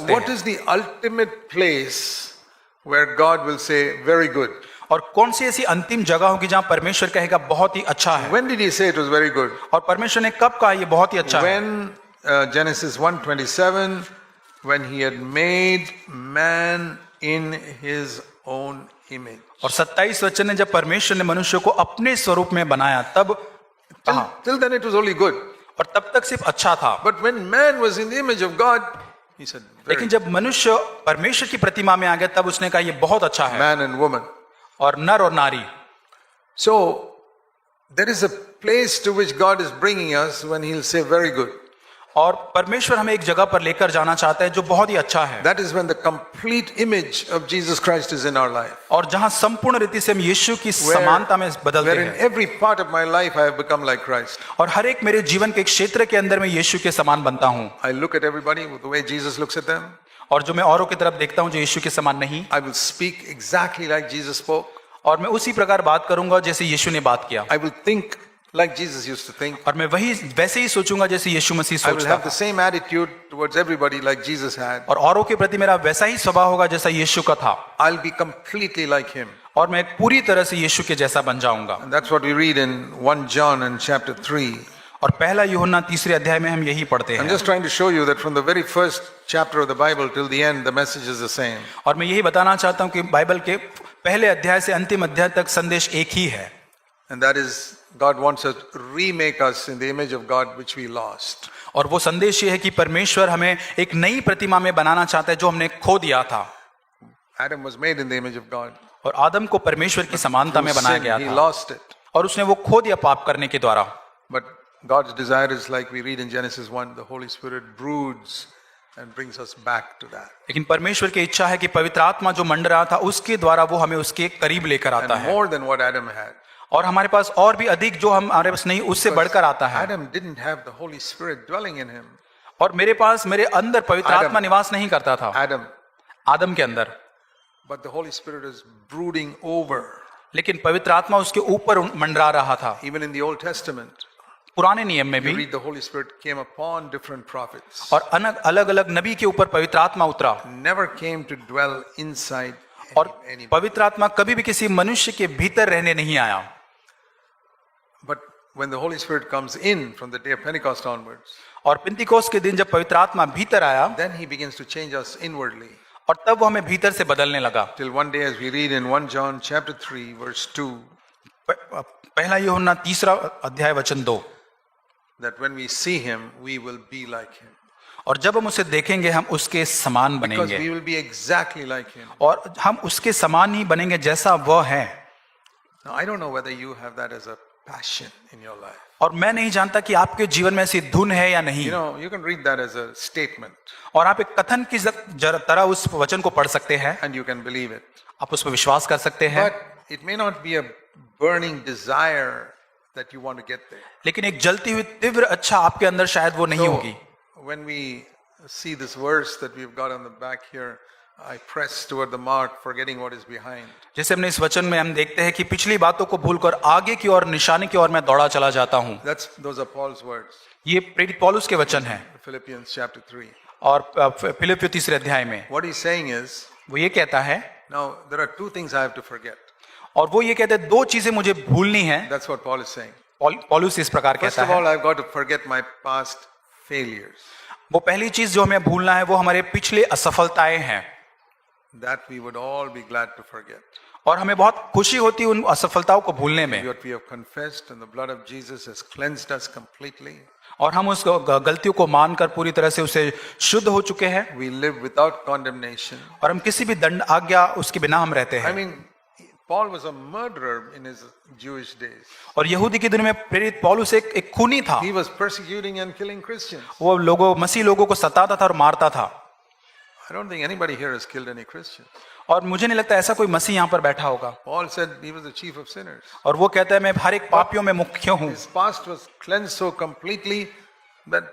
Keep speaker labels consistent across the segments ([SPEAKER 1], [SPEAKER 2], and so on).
[SPEAKER 1] What is the ultimate place where God will say, very good?
[SPEAKER 2] और कौन सी ऐसी अंतिम जगह होगी जहां परमेश्वर कहेगा बहुत ही अच्छा है?
[SPEAKER 1] When did he say it was very good?
[SPEAKER 2] और परमेश्वर ने कब कहा ये बहुत ही अच्छा है?
[SPEAKER 1] When Genesis 1:27, when he had made man in his own image.
[SPEAKER 2] और 27 वचन ने जब परमेश्वर ने मनुष्य को अपने स्वरूप में बनाया तब कहा।
[SPEAKER 1] Till then it was only good.
[SPEAKER 2] और तब तक सिर्फ अच्छा था।
[SPEAKER 1] But when man was in the image of God, he said, very
[SPEAKER 2] लेकिन जब मनुष्य परमेश्वर की प्रतिमा में आ गया तब उसने कहा ये बहुत अच्छा है।
[SPEAKER 1] man and woman.
[SPEAKER 2] और नर और नारी।
[SPEAKER 1] So there is a place to which God is bringing us when he'll say very good.
[SPEAKER 2] और परमेश्वर हमें एक जगह पर लेकर जाना चाहता है जो बहुत ही अच्छा है।
[SPEAKER 1] That is when the complete image of Jesus Christ is in our life.
[SPEAKER 2] और जहां संपूर्ण रीति से हम यीशु की समानता में बदलते
[SPEAKER 1] Where in
[SPEAKER 2] हैं।
[SPEAKER 1] every part of my life I have become like Christ.
[SPEAKER 2] और हर एक मेरे जीवन के एक क्षेत्र के अंदर मैं यीशु के समान बनता हूं।
[SPEAKER 1] I look at everybody the way Jesus looks at them.
[SPEAKER 2] और जो मैं औरों की तरफ देखता हूं जो यीशु के समान नहीं,
[SPEAKER 1] I will speak exactly like Jesus spoke.
[SPEAKER 2] और मैं उसी प्रकार बात करूंगा जैसे यीशु ने बात किया।
[SPEAKER 1] I will think like Jesus used to think.
[SPEAKER 2] और मैं वैसे ही सोचूंगा जैसे यीशु मसीह
[SPEAKER 1] I will
[SPEAKER 2] सोचता
[SPEAKER 1] have the
[SPEAKER 2] था।
[SPEAKER 1] same attitude towards everybody like Jesus had.
[SPEAKER 2] और औरों के प्रति मेरा वैसा ही स्वभाव होगा जैसा यीशु का था।
[SPEAKER 1] I'll be completely like him.
[SPEAKER 2] और मैं पूरी तरह से यीशु के जैसा बन जाऊंगा।
[SPEAKER 1] And that's what we read in 1 John in chapter 3.
[SPEAKER 2] और पहला यूहन्ना 3 अध्याय में हम यही पढ़ते
[SPEAKER 1] I'm
[SPEAKER 2] हैं।
[SPEAKER 1] just trying to show you that from the very first chapter of the Bible till the end, the message is the same.
[SPEAKER 2] और मैं यही बताना चाहता हूं कि बाइबल के पहले अध्याय से अंतिम अध्याय तक संदेश एक ही है।
[SPEAKER 1] And that is, God wants us to remake us in the image of God which we lost.
[SPEAKER 2] और वो संदेश ये है कि परमेश्वर हमें एक नई प्रतिमा में बनाना चाहता है जो हमने खो दिया था।
[SPEAKER 1] Adam was made in the image of God.
[SPEAKER 2] और आदम को परमेश्वर की समानता में
[SPEAKER 1] Through
[SPEAKER 2] बनाया
[SPEAKER 1] sin,
[SPEAKER 2] गया
[SPEAKER 1] he
[SPEAKER 2] था
[SPEAKER 1] lost it.
[SPEAKER 2] और उसने वो खो दिया पाप करने के द्वारा।
[SPEAKER 1] But God's desire is like we read in Genesis 1, the Holy Spirit broods and brings us back to that.
[SPEAKER 2] लेकिन परमेश्वर की इच्छा है कि पवित्र आत्मा जो मंडरा था उसके द्वारा वो हमें उसके करीब लेकर आता
[SPEAKER 1] And
[SPEAKER 2] है।
[SPEAKER 1] more than what Adam had.
[SPEAKER 2] और हमारे पास और भी अधिक जो हमारे पास नहीं उससे बढ़कर आता है।
[SPEAKER 1] Adam didn't have the Holy Spirit dwelling in him.
[SPEAKER 2] और मेरे अंदर पवित्र आत्मा निवास नहीं करता था।
[SPEAKER 1] Adam.
[SPEAKER 2] आदम के अंदर।
[SPEAKER 1] But the Holy Spirit is brooding over.
[SPEAKER 2] लेकिन पवित्र आत्मा उसके ऊपर मंडरा रहा था।
[SPEAKER 1] Even in the Old Testament,
[SPEAKER 2] पुराने नियम में
[SPEAKER 1] you
[SPEAKER 2] भी
[SPEAKER 1] read the Holy Spirit came upon different prophets.
[SPEAKER 2] और अलग अलग नबी के ऊपर पवित्र आत्मा उतरा।
[SPEAKER 1] Never came to dwell inside
[SPEAKER 2] और
[SPEAKER 1] anybody.
[SPEAKER 2] पवित्र आत्मा कभी भी किसी मनुष्य के भीतर रहने नहीं आया।
[SPEAKER 1] But when the Holy Spirit comes in from the day of Pentecost onwards,
[SPEAKER 2] और पिंतीकोस के दिन जब पवित्र आत्मा भीतर आया
[SPEAKER 1] then he begins to change us inwardly.
[SPEAKER 2] और तब वो हमें भीतर से बदलने लगा।
[SPEAKER 1] Till one day, as we read in 1 John chapter 3 verse 2,
[SPEAKER 2] पहला यूहन्ना 3 अध्याय वचन 2,
[SPEAKER 1] that when we see him, we will be like him.
[SPEAKER 2] और जब हम उसे देखेंगे हम उसके समान
[SPEAKER 1] Because
[SPEAKER 2] बनेंगे
[SPEAKER 1] we will be exactly like him.
[SPEAKER 2] और हम उसके समान ही बनेंगे जैसा वह है।
[SPEAKER 1] Now, I don't know whether you have that as a passion in your life.
[SPEAKER 2] और मैं नहीं जानता कि आपके जीवन में ऐसी धुन है या नहीं।
[SPEAKER 1] You know, you can read that as a statement
[SPEAKER 2] और आप एक कथन की तरह उस वचन को पढ़ सकते हैं,
[SPEAKER 1] and you can believe it.
[SPEAKER 2] आप उस पर विश्वास कर सकते हैं।
[SPEAKER 1] But it may not be a burning desire that you want to get there.
[SPEAKER 2] लेकिन एक जलती हुई तीव्र अच्छा आपके अंदर शायद वो नहीं होगी।
[SPEAKER 1] When we see this verse that we've got on the back here, I press toward the mark, forgetting what is behind.
[SPEAKER 2] जैसे हमने इस वचन में हम देखते हैं कि पिछली बातों को भूलकर आगे की ओर निशाने की ओर मैं दौड़ा चला जाता हूँ।
[SPEAKER 1] Those are Paul's words.
[SPEAKER 2] ये प्रेरित पौलुस के वचन हैं।
[SPEAKER 1] Philippians chapter 3.
[SPEAKER 2] और फिलिप्पियों 3 अध्याय में
[SPEAKER 1] What he's saying is,
[SPEAKER 2] वो ये कहता है,
[SPEAKER 1] now there are two things I have to forget.
[SPEAKER 2] और वो ये कहते हैं 2 चीजें मुझे भूलनी है।
[SPEAKER 1] That's what Paul is saying.
[SPEAKER 2] पौलुस इस प्रकार
[SPEAKER 1] First
[SPEAKER 2] कहता
[SPEAKER 1] of
[SPEAKER 2] है।
[SPEAKER 1] all, I've got to forget my past failures.
[SPEAKER 2] वो पहली चीज जो हमें भूलना है वो हमारे पिछले असफलताएं हैं।
[SPEAKER 1] That we would all be glad to forget.
[SPEAKER 2] और हमें बहुत खुशी होती है उन असफलताओं को भूलने में।
[SPEAKER 1] What we have confessed and the blood of Jesus has cleansed us completely.
[SPEAKER 2] और हम उस गलतियों को मानकर पूरी तरह से उसे शुद्ध हो चुके हैं।
[SPEAKER 1] We live without condemnation.
[SPEAKER 2] और हम किसी भी दंड आज्ञा उसके बिना हम रहते
[SPEAKER 1] I
[SPEAKER 2] हैं।
[SPEAKER 1] mean, Paul was a murderer in his Jewish days.
[SPEAKER 2] और यहूदी के दिनों में प्रेरित पौलुस एक खूनी था।
[SPEAKER 1] He was persecuting and killing Christians.
[SPEAKER 2] वो मसीह लोगों को सताता था और मारता था।
[SPEAKER 1] I don't think anybody here has killed any Christian.
[SPEAKER 2] और मुझे नहीं लगता ऐसा कोई मसीह यहाँ पर बैठा होगा।
[SPEAKER 1] Paul said he was the chief of sinners.
[SPEAKER 2] और वो कहता है मैं हर एक पापियों में मुख्य हूँ।
[SPEAKER 1] His past was cleansed so completely that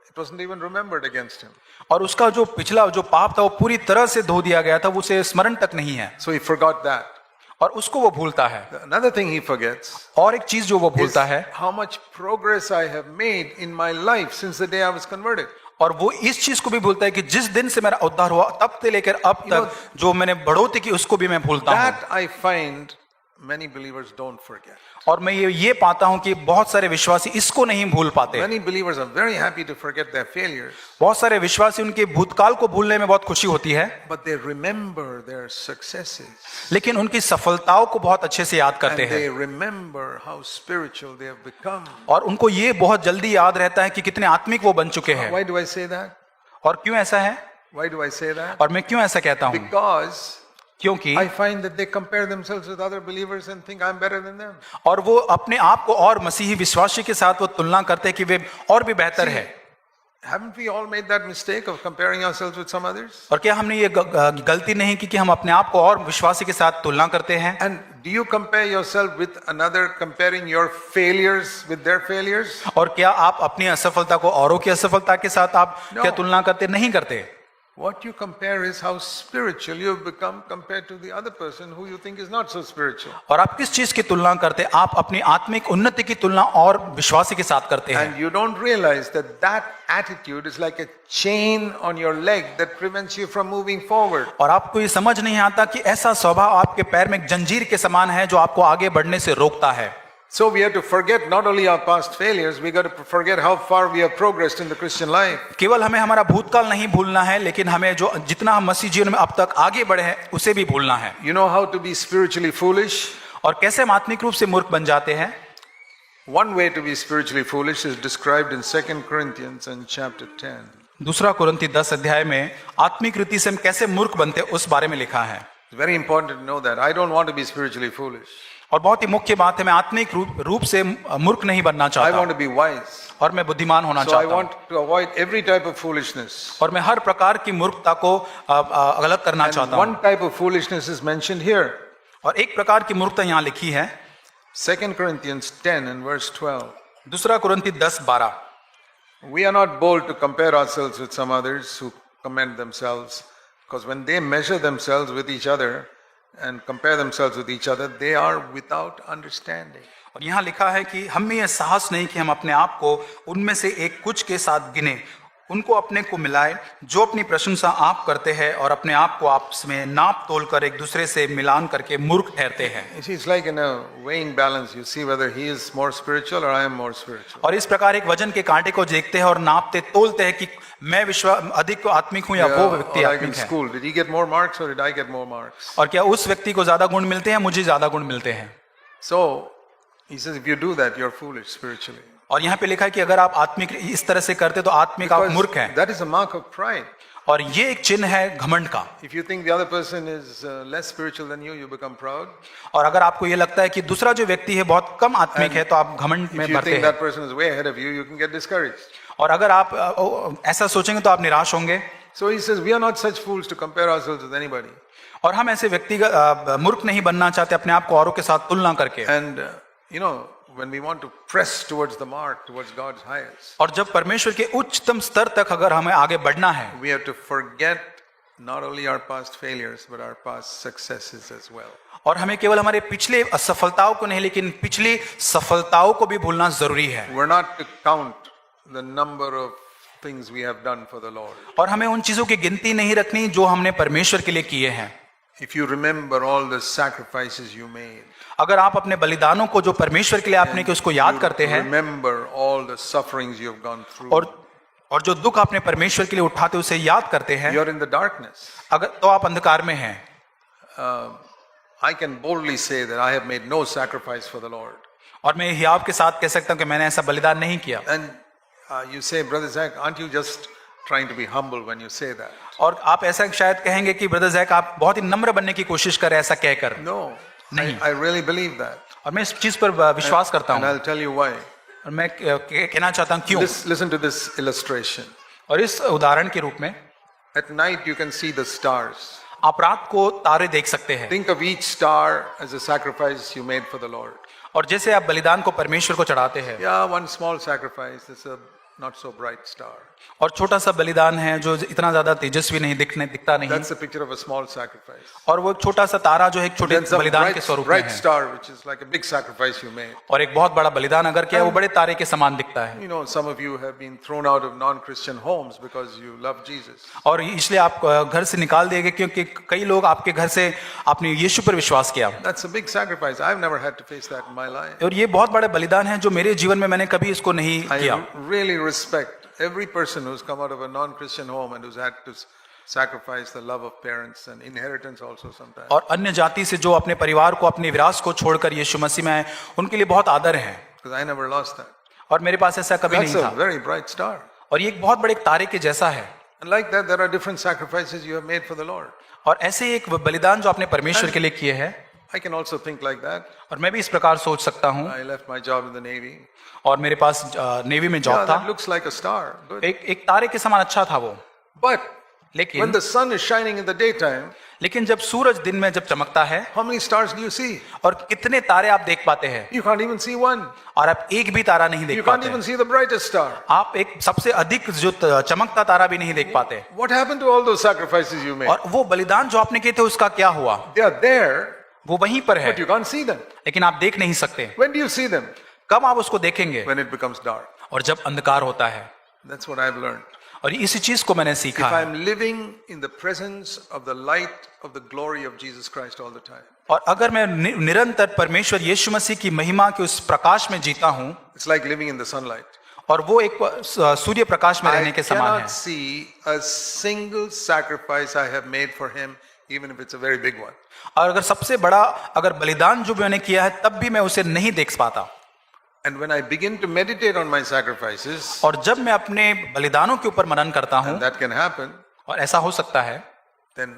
[SPEAKER 1] it wasn't even remembered against him.
[SPEAKER 2] और उसका जो पिछला जो पाप था वो पूरी तरह से धो दिया गया था, वो उसे स्मरण तक नहीं है।
[SPEAKER 1] So he forgot that.
[SPEAKER 2] और उसको वो भूलता है।
[SPEAKER 1] Another thing he forgets
[SPEAKER 2] और एक चीज जो वो
[SPEAKER 1] is
[SPEAKER 2] भूलता है,
[SPEAKER 1] how much progress I have made in my life since the day I was converted.
[SPEAKER 2] और वो इस चीज को भी भूलता है कि जिस दिन से मेरा उद्धार हुआ तब से लेकर अब तक जो मैंने बढ़ोतरी की उसको भी मैं भूलता हूँ।
[SPEAKER 1] That I find many believers don't forget.
[SPEAKER 2] और मैं ये पाता हूँ कि बहुत सारे विश्वासी इसको नहीं भूल पाते।
[SPEAKER 1] Many believers are very happy to forget their failures,
[SPEAKER 2] बहुत सारे विश्वासी उनके भूतकाल को भूलने में बहुत खुशी होती है,
[SPEAKER 1] but they remember their successes.
[SPEAKER 2] लेकिन उनकी सफलताओं को बहुत अच्छे से याद करते
[SPEAKER 1] And
[SPEAKER 2] हैं
[SPEAKER 1] they remember how spiritual they have become.
[SPEAKER 2] और उनको ये बहुत जल्दी याद रहता है कि कितने आत्मिक वो बन चुके हैं।
[SPEAKER 1] Why do I say that?
[SPEAKER 2] और क्यों ऐसा है?
[SPEAKER 1] Why do I say that?
[SPEAKER 2] और मैं क्यों ऐसा कहता हूँ?
[SPEAKER 1] Because
[SPEAKER 2] क्योंकि
[SPEAKER 1] I find that they compare themselves with other believers and think I'm better than them.
[SPEAKER 2] और वो अपने आप को और मसीही विश्वासी के साथ वो तुलना करते हैं कि वे और भी बेहतर है।
[SPEAKER 1] Haven't we all made that mistake of comparing ourselves with some others?
[SPEAKER 2] और क्या हमने ये गलती नहीं की कि हम अपने आप को और विश्वासी के साथ तुलना करते हैं?
[SPEAKER 1] And do you compare yourself with another, comparing your failures with their failures?
[SPEAKER 2] और क्या आप अपनी असफलता को औरों की असफलता के साथ आप क्या तुलना करते? नहीं करते।
[SPEAKER 1] What you compare is how spiritual you have become compared to the other person who you think is not so spiritual.
[SPEAKER 2] और आप किस चीज की तुलना करते? आप अपनी आत्मिक उन्नति की तुलना और विश्वासी के साथ करते हैं।
[SPEAKER 1] And you don't realize that that attitude is like a chain on your leg that prevents you from moving forward.
[SPEAKER 2] और आपको ये समझ नहीं आता कि ऐसा स्वभाव आपके पैर में एक जंजीर के समान है जो आपको आगे बढ़ने से रोकता है।
[SPEAKER 1] So we have to forget not only our past failures, we got to forget how far we have progressed in the Christian life.
[SPEAKER 2] केवल हमें हमारा भूतकाल नहीं भूलना है, लेकिन हमें जो जितना हम मसीह जीवन में अब तक आगे बढ़े हैं उसे भी भूलना है।
[SPEAKER 1] You know how to be spiritually foolish?
[SPEAKER 2] और कैसे हम आत्मिक रूप से मूर्ख बन जाते हैं?
[SPEAKER 1] One way to be spiritually foolish is described in 2 Corinthians and chapter 10.
[SPEAKER 2] दूसरा कुरिन्ती 10 अध्याय में आत्मिक रीति से हम कैसे मूर्ख बनते हैं उस बारे में लिखा है।
[SPEAKER 1] It's very important to know that. I don't want to be spiritually foolish.
[SPEAKER 2] और बहुत ही मुख्य बात है, मैं आत्मिक रूप से मूर्ख नहीं बनना
[SPEAKER 1] I
[SPEAKER 2] चाहता
[SPEAKER 1] want to be wise.
[SPEAKER 2] और मैं बुद्धिमान होना
[SPEAKER 1] So I
[SPEAKER 2] चाहता हूँ
[SPEAKER 1] want to avoid every type of foolishness.
[SPEAKER 2] और मैं हर प्रकार की मूर्खता को अलग करना
[SPEAKER 1] And
[SPEAKER 2] चाहता
[SPEAKER 1] one
[SPEAKER 2] हूँ।
[SPEAKER 1] type of foolishness is mentioned here.
[SPEAKER 2] और एक प्रकार की मूर्खता यहाँ लिखी है
[SPEAKER 1] 2 Corinthians 10 and verse 12.
[SPEAKER 2] दूसरा कुरिन्ती 10:12।
[SPEAKER 1] We are not bold to compare ourselves with some others who commend themselves, because when they measure themselves with each other and compare themselves with each other, they are without understanding.
[SPEAKER 2] और यहाँ लिखा है कि हम में यह साहस नहीं कि हम अपने आप को उनमें से एक कुछ के साथ गिने, उनको अपने को मिलाए जो अपनी प्रशंसा आप करते हैं और अपने आप को आपस में नाप तोल कर एक दूसरे से मिलान करके मूर्ख ठहरते हैं।
[SPEAKER 1] You see, it's like in a weighing balance. You see whether he is more spiritual or I am more spiritual.
[SPEAKER 2] और इस प्रकार एक वजन के कांटे को देखते हैं और नापते तोलते हैं कि मैं अधिक आत्मिक हूं या वो व्यक्ति
[SPEAKER 1] Or like in
[SPEAKER 2] आत्मिक है।
[SPEAKER 1] school, did he get more marks or did I get more marks?
[SPEAKER 2] और क्या उस व्यक्ति को ज्यादा गुण मिलते हैं, मुझे ज्यादा गुण मिलते हैं।
[SPEAKER 1] So he says, if you do that, you're foolish spiritually.
[SPEAKER 2] और यहाँ पे लिखा है कि अगर आप आत्मिक इस तरह से करते तो आत्मिक आप मूर्ख हैं।
[SPEAKER 1] That is a mark of pride.
[SPEAKER 2] और ये एक चिन्ह है घमंड का।
[SPEAKER 1] If you think the other person is less spiritual than you, you become proud.
[SPEAKER 2] और अगर आपको ये लगता है कि दूसरा जो व्यक्ति है बहुत कम आत्मिक है तो आप घमंड में
[SPEAKER 1] If you
[SPEAKER 2] भरते
[SPEAKER 1] think
[SPEAKER 2] हैं।
[SPEAKER 1] that person is way ahead of you, you can get discouraged.
[SPEAKER 2] और अगर आप ऐसा सोचेंगे तो आप निराश होंगे।
[SPEAKER 1] So he says, we are not such fools to compare ourselves with anybody.
[SPEAKER 2] और हम ऐसे व्यक्तिगत मूर्ख नहीं बनना चाहते अपने आप को औरों के साथ तुलना करके।
[SPEAKER 1] And you know, when we want to press towards the mark, towards God's highest,
[SPEAKER 2] और जब परमेश्वर के उच्चतम स्तर तक अगर हमें आगे बढ़ना है
[SPEAKER 1] we have to forget not only our past failures, but our past successes as well.
[SPEAKER 2] और हमें केवल हमारे पिछले असफलताओं को नहीं लेकिन पिछली सफलताओं को भी भूलना जरूरी है।
[SPEAKER 1] We're not to count the number of things we have done for the Lord.
[SPEAKER 2] और हमें उन चीजों की गिनती नहीं रखनी जो हमने परमेश्वर के लिए किए हैं।
[SPEAKER 1] If you remember all the sacrifices you made,
[SPEAKER 2] अगर आप अपने बलिदानों को जो परमेश्वर के लिए आपने कि उसको याद करते हैं
[SPEAKER 1] remember all the sufferings you have gone through,
[SPEAKER 2] और जो दुख आपने परमेश्वर के लिए उठाते उसे याद करते हैं,
[SPEAKER 1] you're in the darkness.
[SPEAKER 2] अगर तो आप अंधकार में हैं।
[SPEAKER 1] I can boldly say that I have made no sacrifice for the Lord.
[SPEAKER 2] और मैं हियाव के साथ कह सकता हूं कि मैंने ऐसा बलिदान नहीं किया।
[SPEAKER 1] And you say, Brother Zach, aren't you just trying to be humble when you say that?
[SPEAKER 2] और आप ऐसा शायद कहेंगे कि ब्रदर जैक आप बहुत ही नम्र बनने की कोशिश करें ऐसा कहकर।
[SPEAKER 1] No,
[SPEAKER 2] नहीं।
[SPEAKER 1] I really believe that.
[SPEAKER 2] और मैं इस चीज पर विश्वास करता
[SPEAKER 1] And
[SPEAKER 2] हूँ
[SPEAKER 1] I'll tell you why.
[SPEAKER 2] और मैं कहना चाहता हूँ क्यों।
[SPEAKER 1] Listen to this illustration.
[SPEAKER 2] और इस उदाहरण के रूप में
[SPEAKER 1] At night you can see the stars.
[SPEAKER 2] आप रात को तारे देख सकते हैं
[SPEAKER 1] Think of each star as a sacrifice you made for the Lord.
[SPEAKER 2] और जैसे आप बलिदान को परमेश्वर को चढ़ाते हैं,
[SPEAKER 1] Yeah, one small sacrifice. It's a not so bright star.
[SPEAKER 2] और छोटा सा बलिदान है जो इतना ज्यादा तेजस्वी नहीं दिखता नहीं,
[SPEAKER 1] That's a picture of a small sacrifice.
[SPEAKER 2] और वो एक छोटा सा तारा जो है एक छोटे
[SPEAKER 1] Then some
[SPEAKER 2] बलिदान के
[SPEAKER 1] bright,
[SPEAKER 2] स्वरूप में
[SPEAKER 1] bright
[SPEAKER 2] है,
[SPEAKER 1] star, which is like a big sacrifice you made.
[SPEAKER 2] और एक बहुत बड़ा बलिदान अगर किया वो बड़े तारे के समान दिखता है।
[SPEAKER 1] You know, some of you have been thrown out of non-Christian homes because you love Jesus.
[SPEAKER 2] और इसलिए आप घर से निकाल दिए गए क्योंकि कई लोग आपके घर से आपने यीशु पर विश्वास किया,
[SPEAKER 1] That's a big sacrifice. I've never had to face that in my life.
[SPEAKER 2] और ये बहुत बड़े बलिदान है जो मेरे जीवन में मैंने कभी इसको नहीं किया।
[SPEAKER 1] I really respect every person who's come out of a non-Christian home and who's had to sacrifice the love of parents and inheritance also sometimes.
[SPEAKER 2] और अन्य जाति से जो अपने परिवार को अपने विरासत को छोड़कर यीशु मसीह में आए उनके लिए बहुत आदर है,
[SPEAKER 1] Because I never lost that.
[SPEAKER 2] और मेरे पास ऐसा कभी
[SPEAKER 1] That's
[SPEAKER 2] नहीं
[SPEAKER 1] a
[SPEAKER 2] था,
[SPEAKER 1] very bright star.
[SPEAKER 2] और ये एक बहुत बड़े तारे के जैसा है।
[SPEAKER 1] And like that, there are different sacrifices you have made for the Lord.
[SPEAKER 2] और ऐसे ही एक बलिदान जो आपने परमेश्वर के लिए किए हैं,
[SPEAKER 1] I can also think like that.
[SPEAKER 2] और मैं भी इस प्रकार सोच सकता हूँ।
[SPEAKER 1] I left my job in the Navy.
[SPEAKER 2] और मेरे पास नेवी में
[SPEAKER 1] Yeah,
[SPEAKER 2] जॉब
[SPEAKER 1] that
[SPEAKER 2] था,
[SPEAKER 1] looks like a star. Good.
[SPEAKER 2] एक तारे के समान अच्छा था वो,
[SPEAKER 1] But when
[SPEAKER 2] लेकिन
[SPEAKER 1] the sun is shining in the daytime,
[SPEAKER 2] जब सूरज दिन में जब चमकता है,
[SPEAKER 1] how many stars do you see?
[SPEAKER 2] और कितने तारे आप देख पाते हैं,
[SPEAKER 1] You can't even see one.
[SPEAKER 2] और आप एक भी तारा नहीं
[SPEAKER 1] You
[SPEAKER 2] देख
[SPEAKER 1] can't
[SPEAKER 2] पाते
[SPEAKER 1] even
[SPEAKER 2] हैं।
[SPEAKER 1] see the brightest star.
[SPEAKER 2] आप एक सबसे अधिक जो चमकता तारा भी नहीं देख पाते।
[SPEAKER 1] What happened to all those sacrifices you made?
[SPEAKER 2] और वो बलिदान जो आपने किए थे उसका क्या हुआ?
[SPEAKER 1] They are there,
[SPEAKER 2] वो वहीं पर है,
[SPEAKER 1] but you can't see them.
[SPEAKER 2] लेकिन आप देख नहीं सकते।
[SPEAKER 1] When do you see them?
[SPEAKER 2] कब आप उसको देखेंगे?
[SPEAKER 1] When it becomes dark.
[SPEAKER 2] और जब अंधकार होता है।
[SPEAKER 1] That's what I've learned.
[SPEAKER 2] और इसी चीज को मैंने
[SPEAKER 1] If
[SPEAKER 2] सीखा है।
[SPEAKER 1] I'm living in the presence of the light of the glory of Jesus Christ all the time,
[SPEAKER 2] और अगर मैं निरंतर परमेश्वर यीशु मसीह की महिमा के उस प्रकाश में जीता हूं,
[SPEAKER 1] it's like living in the sunlight.
[SPEAKER 2] और वो एक सूर्य प्रकाश में रहने
[SPEAKER 1] I
[SPEAKER 2] के समान
[SPEAKER 1] cannot
[SPEAKER 2] है।
[SPEAKER 1] see a single sacrifice I have made for him, even if it's a very big one.
[SPEAKER 2] और अगर सबसे बड़ा अगर बलिदान जो मैंने किया है तब भी मैं उसे नहीं देख पाता।
[SPEAKER 1] And when I begin to meditate on my sacrifices,
[SPEAKER 2] और जब मैं अपने बलिदानों के ऊपर मनन करता हूं,
[SPEAKER 1] and that can happen,
[SPEAKER 2] और ऐसा हो सकता है,
[SPEAKER 1] then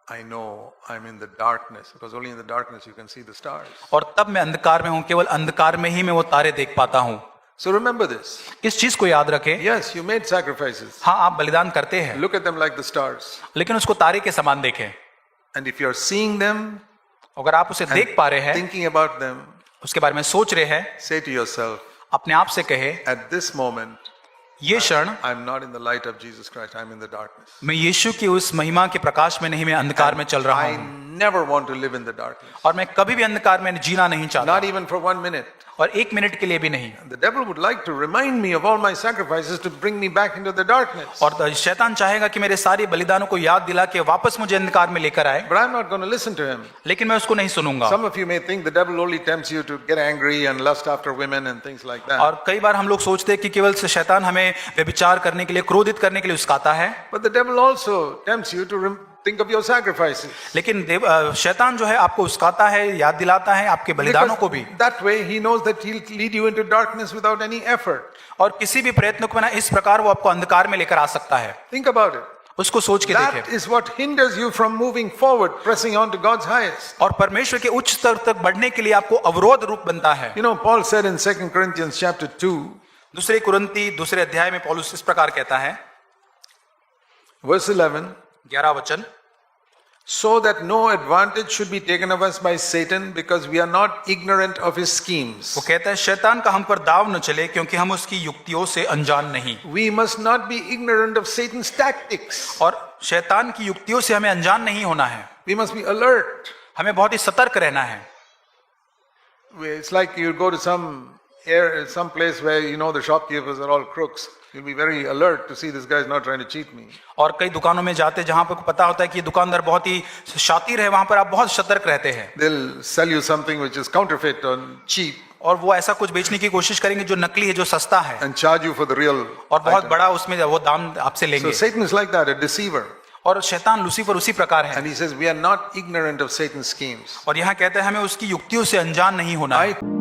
[SPEAKER 1] I know I'm in the darkness, because only in the darkness you can see the stars.
[SPEAKER 2] और तब मैं अंधकार में हूं, केवल अंधकार में ही मैं वो तारे देख पाता हूं।
[SPEAKER 1] So remember this.
[SPEAKER 2] इस चीज को याद रखें।
[SPEAKER 1] Yes, you made sacrifices.
[SPEAKER 2] हाँ, आप बलिदान करते हैं,
[SPEAKER 1] Look at them like the stars.
[SPEAKER 2] लेकिन उसको तारे के समान देखें।
[SPEAKER 1] And if you're seeing them,
[SPEAKER 2] अगर आप उसे देख पा रहे हैं,
[SPEAKER 1] thinking about them,
[SPEAKER 2] उसके बारे में सोच रहे हैं,
[SPEAKER 1] say to yourself,
[SPEAKER 2] अपने आप से कहे,
[SPEAKER 1] at this moment,
[SPEAKER 2] ये क्षण
[SPEAKER 1] I'm not in the light of Jesus Christ, I'm in the darkness.
[SPEAKER 2] मैं यीशु की उस महिमा के प्रकाश में नहीं, मैं अंधकार में चल रहा
[SPEAKER 1] I
[SPEAKER 2] हूं,
[SPEAKER 1] never want to live in the darkness.
[SPEAKER 2] और मैं कभी भी अंधकार में जीना नहीं चाहता,
[SPEAKER 1] Not even for 1 minute.
[SPEAKER 2] और एक मिनट के लिए भी नहीं।
[SPEAKER 1] The devil would like to remind me of all my sacrifices to bring me back into the darkness.
[SPEAKER 2] और शैतान चाहेगा कि मेरे सारे बलिदानों को याद दिला के वापस मुझे अंधकार में लेकर आए,
[SPEAKER 1] But I'm not going to listen to him.
[SPEAKER 2] लेकिन मैं उसको नहीं सुनूंगा।
[SPEAKER 1] Some of you may think the devil only tempts you to get angry and lust after women and things like that.
[SPEAKER 2] और कई बार हम लोग सोचते हैं कि केवल शैतान हमें व्यभिचार करने के लिए, क्रोधित करने के लिए उस्काता है,
[SPEAKER 1] But the devil also tempts you to think of your sacrifices.
[SPEAKER 2] लेकिन शैतान जो है आपको उस्काता है, याद दिलाता है आपके बलिदानों को भी,
[SPEAKER 1] Because that way he knows that he'll lead you into darkness without any effort.
[SPEAKER 2] और किसी भी प्रयत्न को ना इस प्रकार वो आपको अंधकार में लेकर आ सकता है।
[SPEAKER 1] Think about it.
[SPEAKER 2] उसको सोच के
[SPEAKER 1] That
[SPEAKER 2] देखें।
[SPEAKER 1] is what hinders you from moving forward, pressing on to God's highest.
[SPEAKER 2] और परमेश्वर के उच्च स्तर तक बढ़ने के लिए आपको अवरोध रूप बनता है।
[SPEAKER 1] You know, Paul said in 2 Corinthians chapter 2,
[SPEAKER 2] दूसरे कुरिन्ती दूसरे अध्याय में पौलुस इस प्रकार कहता है,
[SPEAKER 1] verse 11,
[SPEAKER 2] 11 वचन,
[SPEAKER 1] so that no advantage should be taken of us by Satan, because we are not ignorant of his schemes.
[SPEAKER 2] वो कहता है शैतान का हम पर दाव न चले क्योंकि हम उसकी युक्तियों से अनजान नहीं।
[SPEAKER 1] We must not be ignorant of Satan's tactics.
[SPEAKER 2] और शैतान की युक्तियों से हमें अनजान नहीं होना है,
[SPEAKER 1] We must be alert.
[SPEAKER 2] हमें बहुत ही सतर्क रहना है।
[SPEAKER 1] It's like you go to some place where you know the shopkeepers are all crooks. You'll be very alert to see this guy is not trying to cheat me.
[SPEAKER 2] और कई दुकानों में जाते जहां पर पता होता है कि ये दुकानदार बहुत ही शातिर है, वहां पर आप बहुत सतर्क रहते हैं।
[SPEAKER 1] They'll sell you something which is counterfeit or cheap
[SPEAKER 2] और वो ऐसा कुछ बेचने की कोशिश करेंगे जो नकली है, जो सस्ता है,
[SPEAKER 1] and charge you for the real
[SPEAKER 2] और बहुत
[SPEAKER 1] item.
[SPEAKER 2] बड़ा उसमें वो दाम आपसे
[SPEAKER 1] So
[SPEAKER 2] लेंगे।
[SPEAKER 1] Satan is like that, a deceiver.
[SPEAKER 2] और शैतान लूसीफर उसी प्रकार है।
[SPEAKER 1] And he says we are not ignorant of Satan's schemes.
[SPEAKER 2] और यहाँ कहते हैं हमें उसकी युक्तियों से अनजान नहीं होना है।